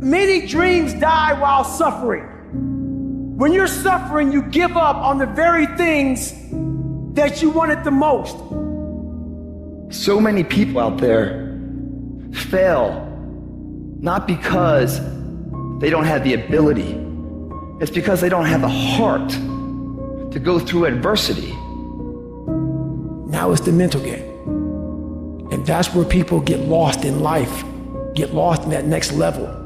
Many dreams die while suffering. When you're suffering, you give up on the very things that you wanted the most. So many people out there fail, not because they don't have the ability. It's because they don't have the heart to go through adversity. Now it's the mental game. And that's where people get lost in life, get lost in that next level.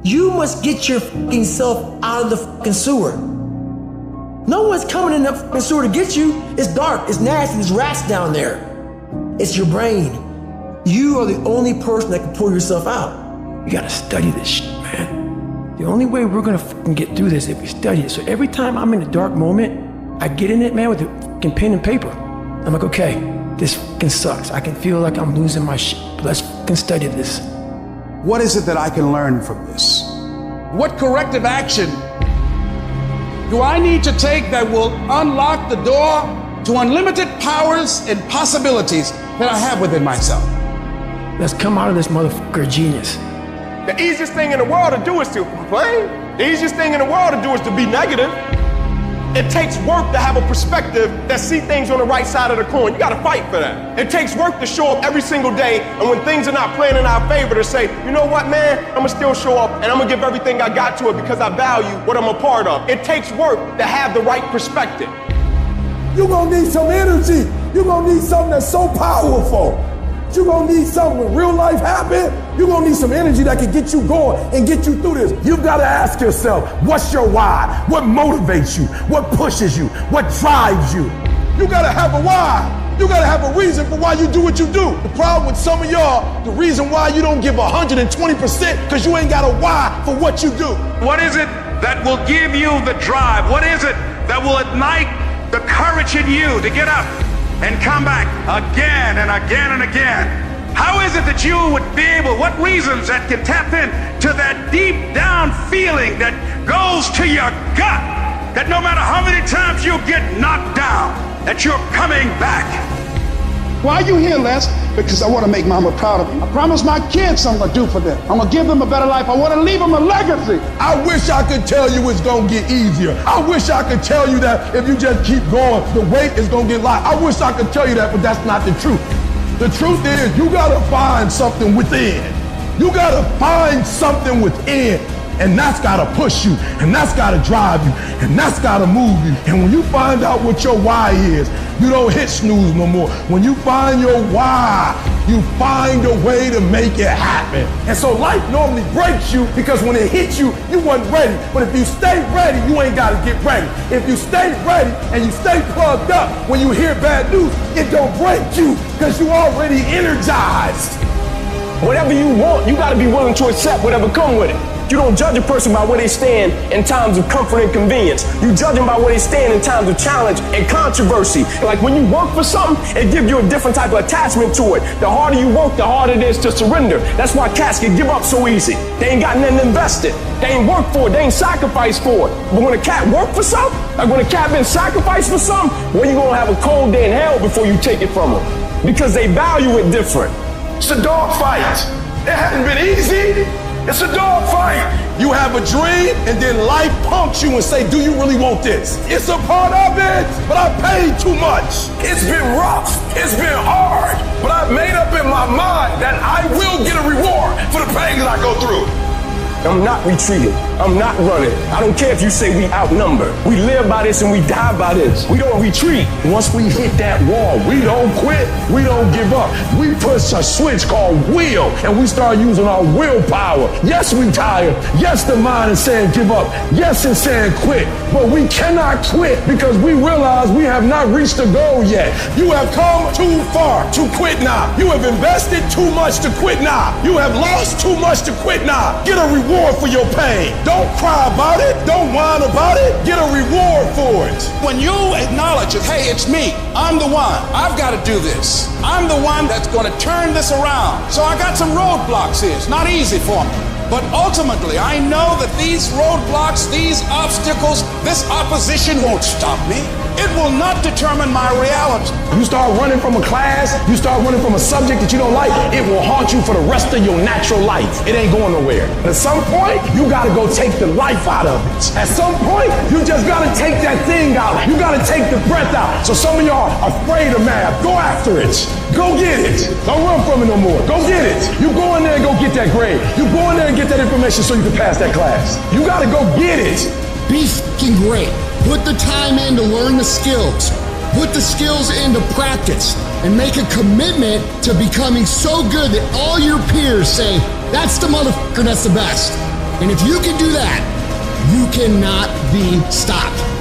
You must get your fucking self out of the fucking sewer. No one's coming in that fucking sewer to get you. It's dark, it's nasty, there's rats down there. It's your brain. You are the only person that can pull yourself out. You gotta study this shit, man. The only way we're gonna fucking get through this is if we study it. So every time I'm in a dark moment, I get in it, man, with a fucking pen and paper. I'm like, okay, this fucking sucks. I can feel like I'm losing my shit, but let's fucking study this. What is it that I can learn from this? What corrective action do I need to take that will unlock the door to unlimited powers and possibilities that I have within myself? Let's come out of this motherfucker genius. The easiest thing in the world to do is to complain. The easiest thing in the world to do is to be negative. It takes work to have a perspective that see things on the right side of the coin. You gotta fight for that. It takes work to show up every single day, and when things are not playing in our favor, to say, you know what, man, I'm gonna still show up, and I'm gonna give everything I got to it because I value what I'm a part of. It takes work to have the right perspective. You're gonna need some energy. You're gonna need something that's so powerful. You're gonna need something when real life happens. You're gonna need some energy that can get you going and get you through this. You've gotta ask yourself, what's your why? What motivates you? What pushes you? What drives you? You gotta have a why. You gotta have a reason for why you do what you do. The problem with some of y'all, the reason why you don't give 120% because you ain't got a why for what you do. What is it that will give you the drive? What is it that will ignite the courage in you to get up and come back again and again and again? How is it that you would be able, what reasons that can tap in to that deep down feeling that goes to your gut, that no matter how many times you get knocked down, that you're coming back? Why are you here, Les? Because I want to make mama proud of me. I promise my kids I'm gonna do for them. I'm gonna give them a better life. I want to leave them a legacy. I wish I could tell you it's gonna get easier. I wish I could tell you that if you just keep going, the weight is gonna get light. I wish I could tell you that, but that's not the truth. The truth is, you gotta find something within. You gotta find something within. And that's gotta push you, and that's gotta drive you, and that's gotta move you. And when you find out what your why is, you don't hit snooze no more. When you find your why, you find a way to make it happen. And so life normally breaks you because when it hits you, you wasn't ready. But if you stay ready, you ain't gotta get ready. If you stay ready and you stay plugged up, when you hear bad news, it don't break you because you already energized. Whatever you want, you gotta be willing to accept whatever come with it. You don't judge a person by where they stand in times of comfort and convenience. You judge them by where they stand in times of challenge and controversy. Like when you work for something, it gives you a different type of attachment to it. The harder you work, the harder it is to surrender. That's why cats can give up so easy. They ain't got nothing invested. They ain't worked for it. They ain't sacrificed for it. But when a cat worked for something, like when a cat been sacrificed for something, well, you're gonna have a cold day in hell before you take it from them. Because they value it different. It's a dog fight. It hasn't been easy. It's a dog fight. You have a dream and then life punks you and say, do you really want this? It's a part of it, but I paid too much. It's been rough. It's been hard, but I've made up in my mind that I will get a reward for the pain that I go through. I'm not retreating. I'm not running. I don't care if you say we outnumber. We live by this and we die by this. We don't retreat. Once we hit that wall, we don't quit. We don't give up. We push a switch called will, and we start using our willpower. Yes, we tired. Yes, the mind is saying give up. Yes, it's saying quit. But we cannot quit because we realize we have not reached the goal yet. You have come too far to quit now. You have invested too much to quit now. You have lost too much to quit now. Get a reward for your pain. Don't cry about it. Don't whine about it. Get a reward for it. When you acknowledge it, hey, it's me. I'm the one. I've got to do this. I'm the one that's going to turn this around. So I got some roadblocks here. It's not easy for me. But ultimately, I know that these roadblocks, these obstacles, this opposition won't stop me. It will not determine my reality. You start running from a class, you start running from a subject that you don't like, it will haunt you for the rest of your natural life. It ain't going nowhere. At some point, you gotta go take the life out of it. At some point, you just gotta take that thing out. You gotta take the breath out. So some of y'all are afraid of math. Go after it. Go get it. Don't run from it no more. Go get it. You go in there and go get that grade. You go in there and get that information so you can pass that class. You gotta go get it. Be f***ing great. Put the time in to learn the skills. Put the skills into practice and make a commitment to becoming so good that all your peers say, that's the motherfucker that's the best. And if you can do that, you cannot be stopped.